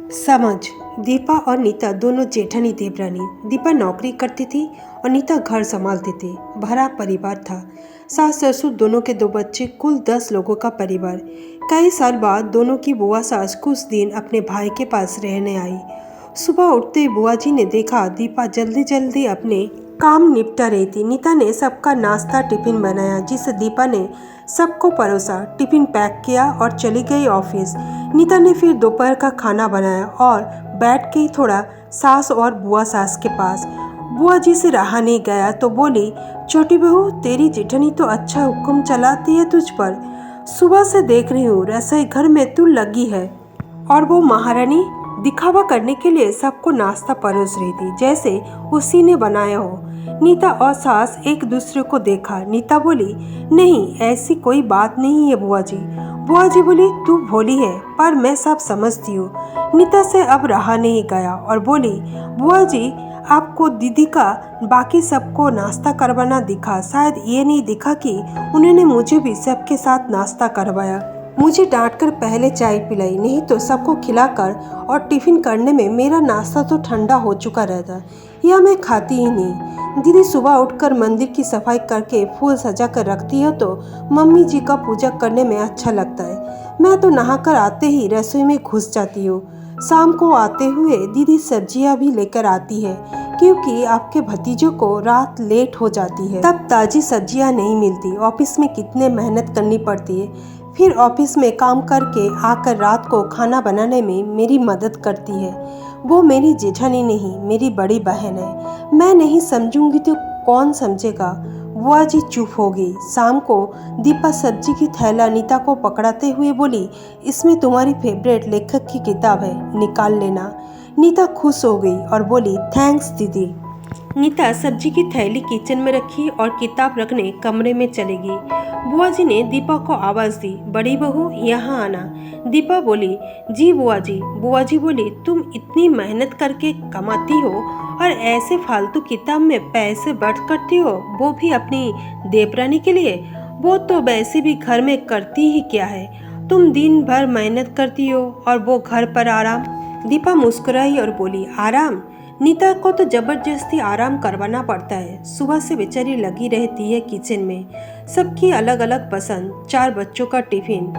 समझ। दीपा और नीता दोनों जेठानी देवरानी। दीपा नौकरी करती थी और नीता घर संभालते थे। भरा परिवार था। सास ससुर दोनों के 2 बच्चे, कुल 10 लोगों का परिवार। कई साल बाद दोनों की बुआ सास कुछ दिन अपने भाई के पास रहने आई। सुबह उठते ही बुआ जी ने देखा दीपा जल्दी जल्दी अपने काम निपटा रही थी। नीता ने सबका नाश्ता टिफिन बनाया, जिसे दीपा ने सबको परोसा। टिफिन पैक किया और चली गई ऑफिस। नीता ने फिर दोपहर का खाना बनाया और बैठ गई थोड़ा सास और बुआ सास के पास। बुआ जी से रहा नहीं गया तो बोली, छोटी बहू, तेरी जेठनी तो अच्छा हुक्म चलाती है तुझ पर। सुबह से देख रही हूँ रसोई घर में तू लगी है और वो महारानी दिखावा करने के लिए सबको नाश्ता परोस रही थी, जैसे उसी ने बनाया हो। नीता और सास एक दूसरे को देखा। नीता बोली, नहीं, ऐसी कोई बात नहीं है बुआ जी। बुआ जी बोली, तू भोली है पर मैं सब समझती हूँ। नीता से अब रहा नहीं गया और बोली, बुआ जी, आपको दीदी का बाकी सबको नाश्ता करवाना दिखा, शायद ये नहीं दिखा कि उन्होंने मुझे भी सबके साथ नाश्ता करवाया। मुझे डांटकर पहले चाय पिलाई, नहीं तो सबको खिलाकर और टिफिन करने में मेरा नाश्ता तो ठंडा हो चुका रहता, या मैं खाती ही नहीं। दीदी सुबह उठकर मंदिर की सफाई करके फूल सजा कर रखती है तो मम्मी जी का पूजा करने में अच्छा लगता है। मैं तो नहाकर आते ही रसोई में घुस जाती हूँ। शाम को आते हुए दीदी सब्जियाँ भी लेकर आती है, क्योंकि आपके भतीजों को रात लेट हो जाती है, तब ताज़ी सब्जियाँ नहीं मिलती। ऑफिस में कितने मेहनत करनी पड़ती है, फिर ऑफिस में काम करके आकर रात को खाना बनाने में मेरी मदद करती है। वो मेरी जेठानी नहीं, मेरी बड़ी बहन है। मैं नहीं समझूंगी तो कौन समझेगा। बुआ जी चुप हो गई। शाम को दीपा सब्जी की थैला नीता को पकड़ाते हुए बोली, इसमें तुम्हारी फेवरेट लेखक की किताब है, निकाल लेना। नीता खुश हो गई और बोली, थैंक्स दीदी। नीता सब्जी की थैली किचन में रखी और किताब रखने कमरे में चली गई। बुआ जी ने दीपा को आवाज़ दी, बड़ी बहू यहाँ आना। दीपा बोली, जी बुआ जी। बुआ जी बोली, तुम इतनी मेहनत करके कमाती हो और ऐसे फालतू किताब में पैसे बर्बाद करती हो, वो भी अपनी देवरानी के लिए। वो तो वैसे भी घर में करती ही क्या है, तुम दिन भर मेहनत करती हो और वो घर पर आराम। दीपा मुस्कुराई और बोली, आराम? नीता को तो जबरदस्ती आराम करवाना पड़ता है। सुबह से बेचारी लगी रहती है किचन में। सबकी अलग अलग पसंद, 4 बच्चों का टिफिन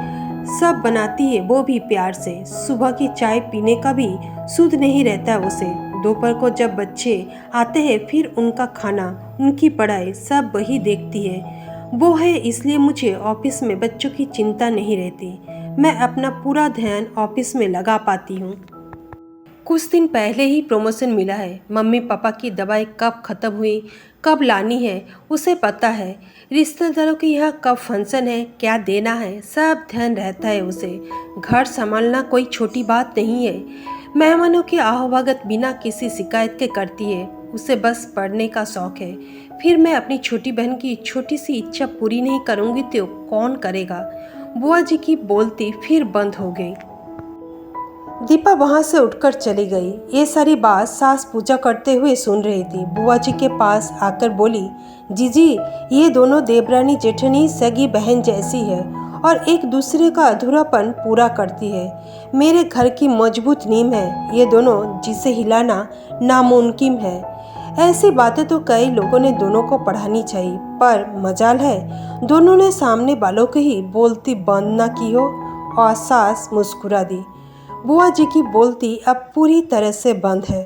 सब बनाती है, वो भी प्यार से। सुबह की चाय पीने का भी सुध नहीं रहता उसे। दोपहर को जब बच्चे आते हैं फिर उनका खाना, उनकी पढ़ाई सब वही देखती है। वो है इसलिए मुझे ऑफिस में बच्चों की चिंता नहीं रहती। मैं अपना पूरा ध्यान ऑफिस में लगा पाती हूँ। कुछ दिन पहले ही प्रमोशन मिला है। मम्मी पापा की दवाई कब ख़त्म हुई, कब लानी है, उसे पता है। रिश्तेदारों के यहाँ कब फंक्शन है, क्या देना है, सब ध्यान रहता है उसे। घर संभालना कोई छोटी बात नहीं है। मेहमानों की आहवागत बिना किसी शिकायत के करती है। उसे बस पढ़ने का शौक़ है। फिर मैं अपनी छोटी बहन की छोटी सी इच्छा पूरी नहीं करूँगी तो कौन करेगा। बुआ जी की बोलती फिर बंद हो गई। दीपा वहाँ से उठकर चली गई। ये सारी बात सास पूजा करते हुए सुन रही थी। बुआ जी के पास आकर बोली, जीजी, ये दोनों देवरानी जेठनी सगी बहन जैसी है और एक दूसरे का अधूरापन पूरा करती है। मेरे घर की मजबूत नींव है ये दोनों, जिसे हिलाना नामुमकिन है। ऐसी बातें तो कई लोगों ने दोनों को पढ़ानी चाहिए, पर मजाल है दोनों ने सामने वालों के ही बोलती बंद न की हो। और सास मुस्कुरा दी। बुआ जी की बोलती अब पूरी तरह से बंद है।